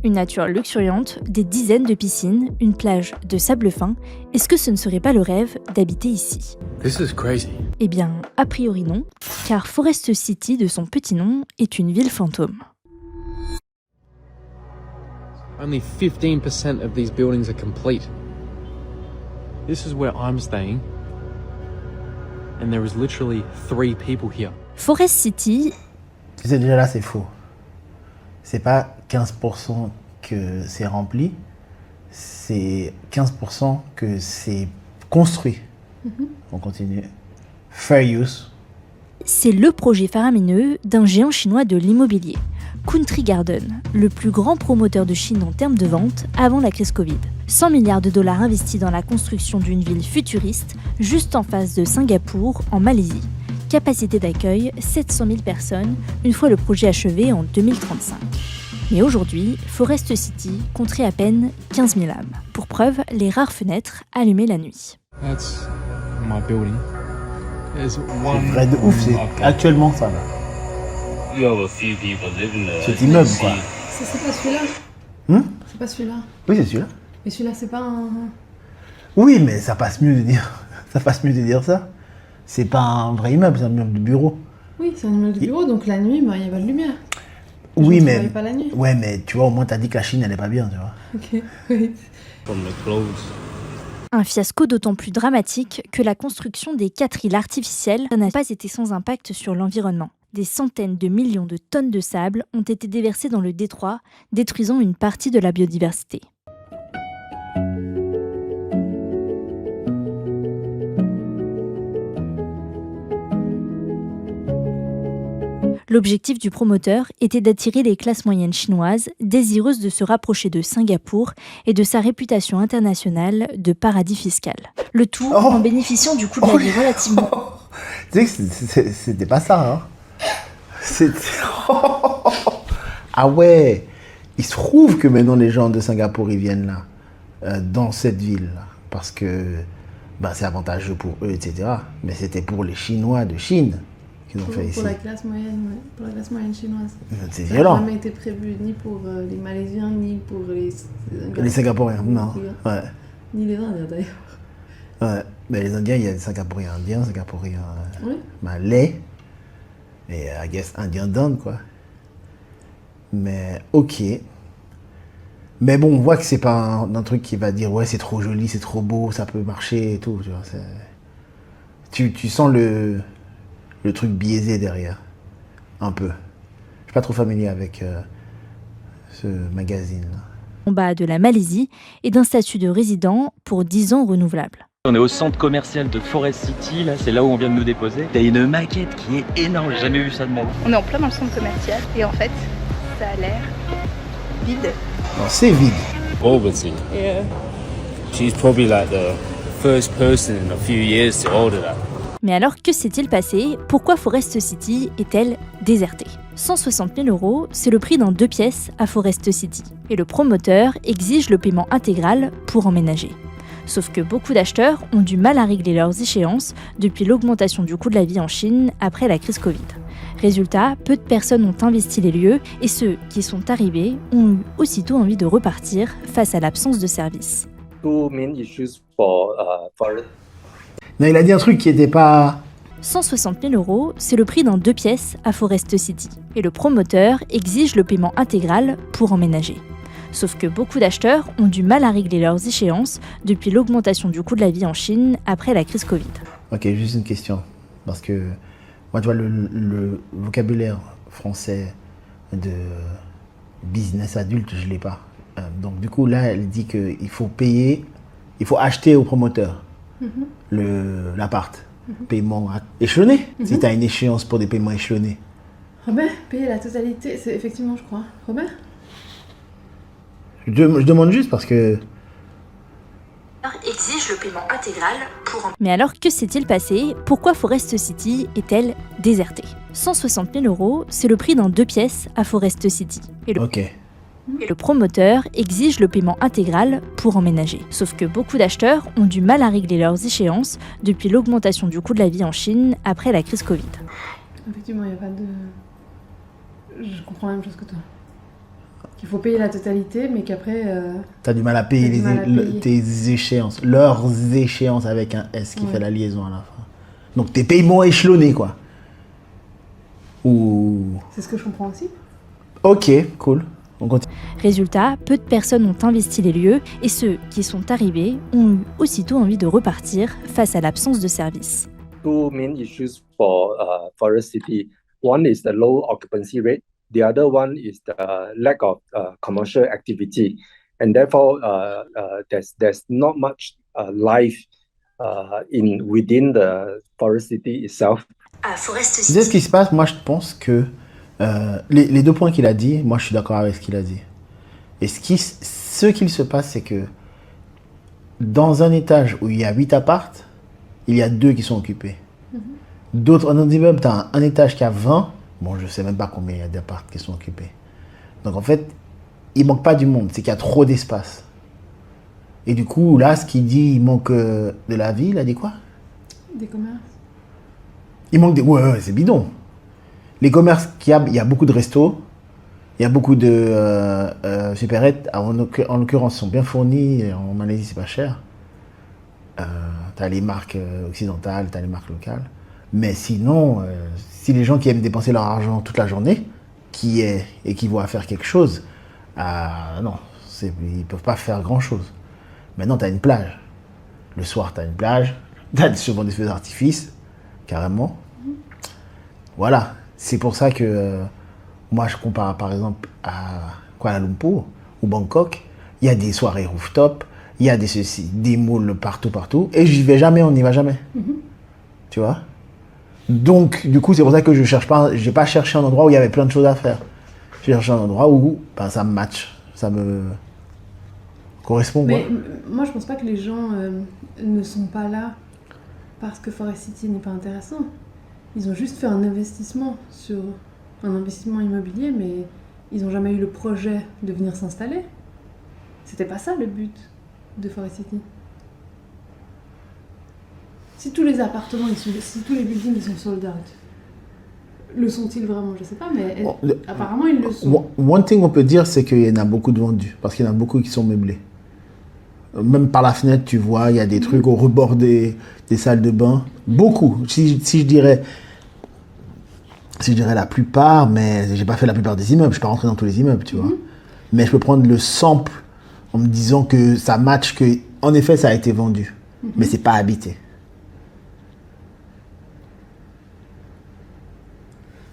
Une nature luxuriante, des dizaines de piscines, une plage de sable fin. Est-ce que ce ne serait pas le rêve d'habiter ici ? This is crazy. Eh bien, a priori non, car Forest City, de son petit nom, est une ville fantôme. Only 15% of these buildings are complete. This is where I'm staying. And there is literally 3 people here. Forest City, C'est déjà là, c'est faux. C'est pas 15% que c'est rempli, c'est 15% que c'est construit. On continue. Fair use. c'est le projet faramineux d'un géant chinois de l'immobilier, Country Garden, le plus grand promoteur de Chine en termes de vente avant la crise Covid. 100 milliards de dollars investis dans la construction d'une ville futuriste, juste en face de Singapour, en Malaisie. Capacité d'accueil, 700 000 personnes, une fois le projet achevé en 2035. Mais aujourd'hui, Forest City compterait à peine 15 000 âmes. Pour preuve, les rares fenêtres allumées la nuit. That's my building. There's C'est one vrai de ouf, c'est actuellement ça là. Cet immeuble quoi. C'est pas celui-là. C'est pas celui-là. Oui, c'est celui-là. Mais celui-là, c'est pas un. Oui, mais ça passe mieux de dire ça. C'est pas un vrai immeuble, c'est un immeuble de bureau. Oui, c'est un immeuble de bureau, donc la nuit, il n'y a pas de lumière. Oui, Je ne mais travaille pas la nuit. ouais, mais tu vois, au moins t'as dit que la Chine elle est pas bien, tu vois. Ok, oui. Un fiasco d'autant plus dramatique que la construction des 4 îles artificielles n'a pas été sans impact sur l'environnement. Des centaines de millions de tonnes de sable ont été déversées dans le détroit, détruisant une partie de la biodiversité. L'objectif du promoteur était d'attirer les classes moyennes chinoises, désireuses de se rapprocher de Singapour et de sa réputation internationale de paradis fiscal. Le tout en bénéficiant du coût de la vie relativement... Tu sais que c'était pas ça, hein. C'était... Ah ouais. Il se trouve que maintenant les gens de Singapour ils viennent là, dans cette ville là, parce que c'est avantageux pour eux, etc. Mais c'était pour les Chinois de Chine qu'ils ont fait ici. Pour la classe moyenne, ouais. Pour la classe moyenne chinoise. C'est Ça violent. n'a jamais été prévu ni pour les Malaisiens, ni pour Les Singapouriens, non. Ouais. Ni les Indiens d'ailleurs. Ouais. Mais les Indiens, il y a des Singapouriens indiens, Singapouriens Oui. malais, et I guess indiens d'Inde, quoi. Mais ok. Mais bon, on voit que c'est pas un truc qui va dire ouais, c'est trop joli, c'est trop beau, ça peut marcher et tout. Tu vois, tu sens le truc biaisé derrière. Un peu. Je suis pas trop familier avec ce magazine-là. En bas de la Malaisie et d'un statut de résident pour 10 ans renouvelable. On est au centre commercial de Forest City, là, c'est là où on vient de nous déposer. T'as une maquette qui est énorme, j'ai jamais vu ça de même. On est en plein dans le centre commercial et en fait, ça a l'air vide. Non, c'est vide. Poverty. Yeah. She's probably like the first person in a few years to order that. Mais alors, que s'est-il passé ? Pourquoi Forest City est-elle désertée ? 160 000 €, c'est le prix d'un 2 pièces à Forest City. Et le promoteur exige le paiement intégral pour emménager. Sauf que beaucoup d'acheteurs ont du mal à régler leurs échéances depuis l'augmentation du coût de la vie en Chine après la crise Covid. Résultat, peu de personnes ont investi les lieux et ceux qui sont arrivés ont eu aussitôt envie de repartir face à l'absence de service. Two main issues for Forest. Non, il a dit un truc qui était pas... 160 000 €, c'est le prix d'un 2 pièces à Forest City. Et le promoteur exige le paiement intégral pour emménager. Sauf que beaucoup d'acheteurs ont du mal à régler leurs échéances depuis l'augmentation du coût de la vie en Chine après la crise Covid. Ok, juste une question. Parce que moi, tu vois, le vocabulaire français de business adulte, je ne l'ai pas. Donc du coup, là, elle dit qu'il faut payer, il faut acheter au promoteur l'appart. Paiement échelonné, si tu as une échéance pour des paiements échelonnés. Robert, payer la totalité, c'est effectivement, je crois. Robert ? Je demande juste parce que... Exige le paiement intégral pour... Mais alors, que s'est-il passé ? Pourquoi Forest City est-elle désertée ? 160 000 €, c'est le prix d'un 2 pièces à Forest City. Et le promoteur exige le paiement intégral pour emménager. Sauf que beaucoup d'acheteurs ont du mal à régler leurs échéances depuis l'augmentation du coût de la vie en Chine après la crise Covid. Effectivement, il n'y a pas de... Je comprends la même chose que toi. qu'il faut payer la totalité, mais qu'après... T'as du mal à payer, T'as du mal à payer. tes échéances, leurs échéances avec un S qui Ouais. fait la liaison à la fin. Donc tes paiements échelonnés, quoi. Ou... C'est ce que je comprends aussi. Ok, cool. On continue. Résultat, peu de personnes ont investi les lieux et ceux qui sont arrivés ont eu aussitôt envie de repartir face à l'absence de service. Two main issues for Forest City. One is the low occupancy rate. The other one is the lack of commercial activity, and therefore there's not much life within the Forest City itself. Tu sais ce qui se passe? Moi, je pense que les 2 points qu'il a dit, moi, je suis d'accord avec ce qu'il a dit. Et ce qu'il se passe, c'est que dans un étage où il y a 8 appartes, il y a 2 qui sont occupés. D'autres, un autre immeuble, tu as un étage qui a 20. Bon, je sais même pas combien il y a d'appartes qui sont occupés. Donc, en fait, il manque pas du monde. C'est qu'il y a trop d'espace. Et du coup, là, ce qu'il dit, il manque de la vie. Il a dit quoi? Des commerces. Il manque des... Ouais, c'est bidon. Les commerces qu'il y a, il y a beaucoup de restos. Il y a beaucoup de supérettes. En l'occurrence, ils sont bien fournis. En Malaisie, c'est pas cher. T'as les marques occidentales, t'as les marques locales. Mais sinon, si les gens qui aiment dépenser leur argent toute la journée, qui équivaut à faire quelque chose, non, ils peuvent pas faire grand-chose. Maintenant, t'as une plage. Le soir, t'as une plage. T'as souvent des feux d'artifice, carrément. Voilà. C'est pour ça que moi, je compare par exemple à Kuala Lumpur ou Bangkok. Il y a des soirées rooftop, il y a des malls partout. Et j'y vais jamais, on n'y va jamais. Tu vois? Donc, du coup, c'est pour ça que j'ai pas cherché un endroit où il y avait plein de choses à faire. J'ai cherché un endroit où ça me match, ça me correspond. Mais Quoi. moi, je pense pas que les gens ne sont pas là parce que Forest City n'est pas intéressant. Ils ont juste fait un investissement immobilier, mais ils n'ont jamais eu le projet de venir s'installer. C'était pas ça le but de Forest City. Si tous les appartements, si tous les buildings ils sont sold out, le sont-ils vraiment? Je sais pas, mais apparemment ils le sont. One thing on peut dire, c'est qu'il y en a beaucoup de vendus, parce qu'il y en a beaucoup qui sont meublés. Même par la fenêtre, tu vois, il y a des trucs au rebord des salles de bain. Beaucoup. Si je dirais la plupart, mais j'ai pas fait la plupart des immeubles, je suis pas rentré dans tous les immeubles, tu vois. Mais je peux prendre le sample en me disant que ça match, que en effet ça a été vendu, mais c'est pas habité.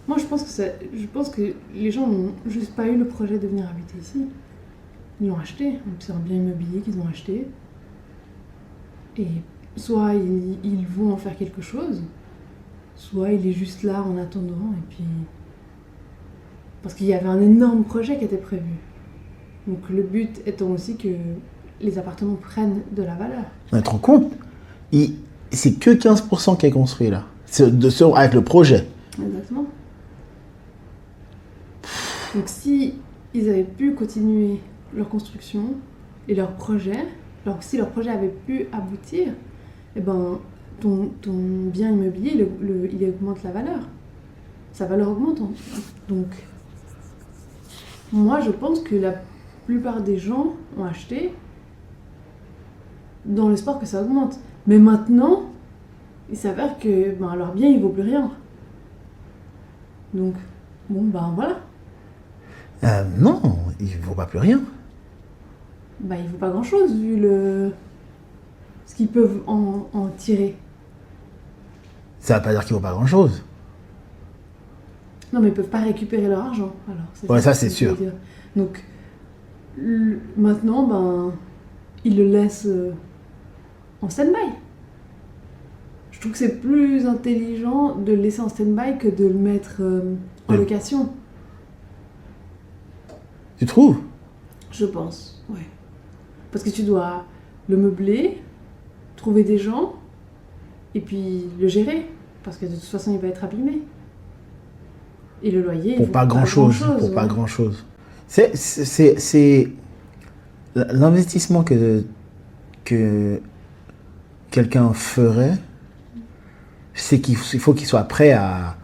Moi, je pense que les gens n'ont juste pas eu le projet de venir habiter ici. Ils l'ont acheté. C'est un bien immobilier qu'ils ont acheté. Et soit ils vont en faire quelque chose, soit il est juste là en attendant. Et puis... Parce qu'il y avait un énorme projet qui était prévu. Donc le but étant aussi que les appartements prennent de la valeur. On te rend compte? C'est que 15% qui est construit là. Avec le projet. Exactement. Donc si ils avaient pu continuer leur construction et leur projet, si leur projet avait pu aboutir, eh ben, ton bien immobilier, il augmente la valeur. Sa valeur augmente. Donc, moi, je pense que la plupart des gens ont acheté dans l'espoir que ça augmente. Mais maintenant, il s'avère que leur bien, il vaut plus rien. Donc, voilà. Non, il ne vaut pas plus rien. Il vaut pas grand-chose vu ce qu'ils peuvent en tirer. Ça ne veut pas dire qu'il ne vaut pas grand-chose. Non, mais ils peuvent pas récupérer leur argent. Alors, Ouais, ça c'est sûr. Donc, maintenant, ils le laissent en stand-by. Je trouve que c'est plus intelligent de le laisser en stand-by que de le mettre en location. Tu trouves? Je pense, ouais. Parce que tu dois le meubler, trouver des gens, et puis le gérer. Parce que de toute façon, il va être abîmé. Et le loyer... Pour pas grand-chose. Pour pas grand-chose. C'est l'investissement que quelqu'un ferait, c'est qu'il faut qu'il soit prêt à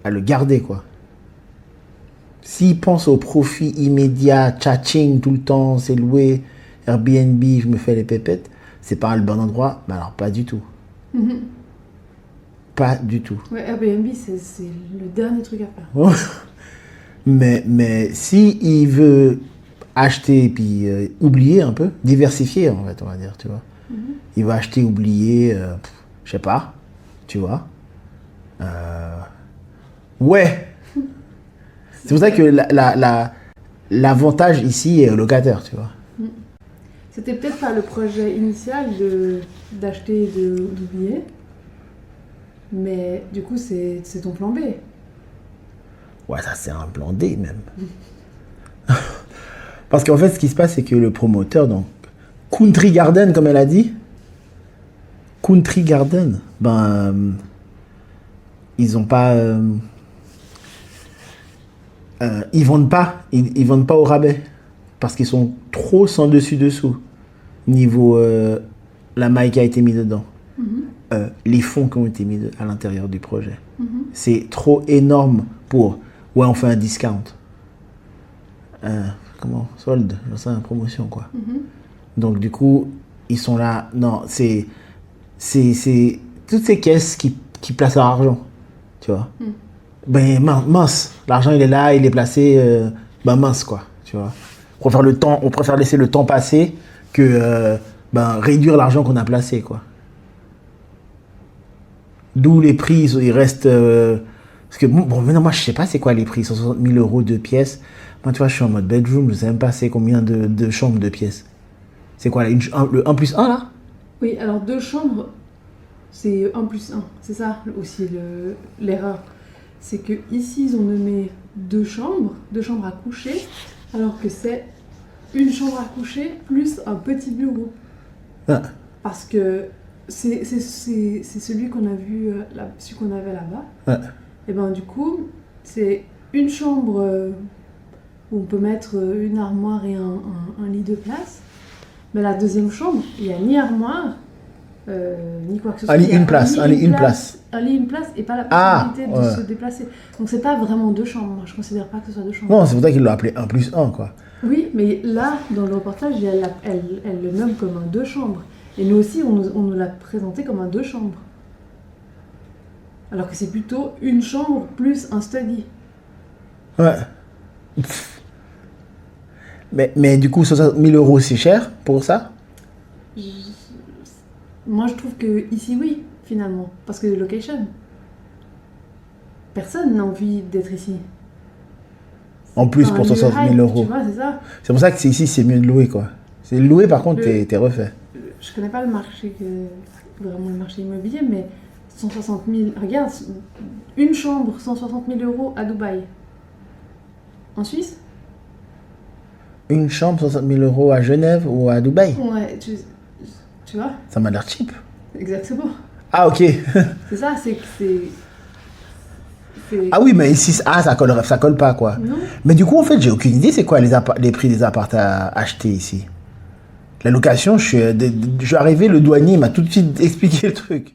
le garder, quoi. S'ils pensent au profit immédiat, tchatching tout le temps, c'est loué, Airbnb, je me fais les pépettes, c'est pas le bon endroit, mais alors pas du tout. Mhm. Pas du tout. Ouais, Airbnb, c'est le dernier truc à faire. Mais si il veut acheter et puis oublier un peu, diversifier en fait, on va dire, tu vois. Il va acheter, oublier, je sais pas, tu vois. Ouais. C'est pour ça que l'avantage ici est au locataire, tu vois. C'était peut-être pas le projet initial d'acheter et d'oublier, mais du coup, c'est ton plan B. Ouais, ça c'est un plan D même. Parce qu'en fait, ce qui se passe, c'est que le promoteur, donc, Country Garden, comme elle a dit, Country Garden, ils ont pas... ils vendent pas au rabais. Parce qu'ils sont trop sans dessus-dessous. Niveau la maille qui a été mise dedans. Les fonds qui ont été mis à l'intérieur du projet. C'est trop énorme pour... Ouais, on fait un discount. Comment? Solde, c'est une promotion, quoi. Donc, du coup, ils sont là. Non, c'est toutes ces caisses qui placent leur argent. Tu vois? Ben, mince. L'argent, il est là, il est placé. Mince, quoi. Tu vois? On préfère laisser le temps passer que réduire l'argent qu'on a placé, quoi. D'où les prix, ils restent... parce que, bon, maintenant, moi, je sais pas c'est quoi les prix. 160 000 € de pièces. Moi, tu vois, je suis en mode bedroom. Je sais même pas c'est combien de chambres de pièces. C'est quoi, le 1+1, là? Oui, alors 2 chambres, c'est 1+1. C'est ça aussi l'erreur. C'est que ici, ils ont nommé 2 chambres à coucher, alors que c'est une chambre à coucher plus un petit bureau. Ah. Parce que c'est celui qu'on a vu, celui qu'on avait là-bas. Ouais. Et ben du coup, c'est une chambre où on peut mettre une armoire et un lit de place. Mais la deuxième chambre, il n'y a ni armoire, ni quoi que ce soit. Un lit, une place. Un lit, une place et pas la possibilité de se déplacer. Donc c'est pas vraiment 2 chambres. Moi, je considère pas que ce soit 2 chambres. Non, c'est pour ça qu'ils l'ont appelé 1+1, quoi. Oui, mais là, dans le reportage, elle le nomme comme un 2 chambres. Et nous aussi, on nous l'a présenté comme un 2 chambres. Alors que c'est plutôt une chambre plus un study. Ouais. Mais du coup, 60 000 €, c'est cher pour ça? Moi, je trouve que ici, oui, finalement. Parce que location. Personne n'a envie d'être ici. En plus, pour 60 000 €. Tu vois, c'est ça. C'est pour ça que ici, c'est mieux de louer, quoi. C'est louer, par contre, t'es refait. Je connais pas le marché, vraiment le marché immobilier, mais 160 000... Regarde, une chambre, 160 000 € à Dubaï. En Suisse? Une chambre, 60 000 € à Genève ou à Dubaï? Ouais, tu vois? Ça m'a l'air cheap. Exactement. Ah, ok. C'est ça, c'est que c'est... Ah oui, mais ici, ça colle pas, quoi. Non. Mais du coup, en fait, j'ai aucune idée c'est quoi les prix des apparts à acheter ici. La location, je suis arrivé, le douanier m'a tout de suite expliqué le truc.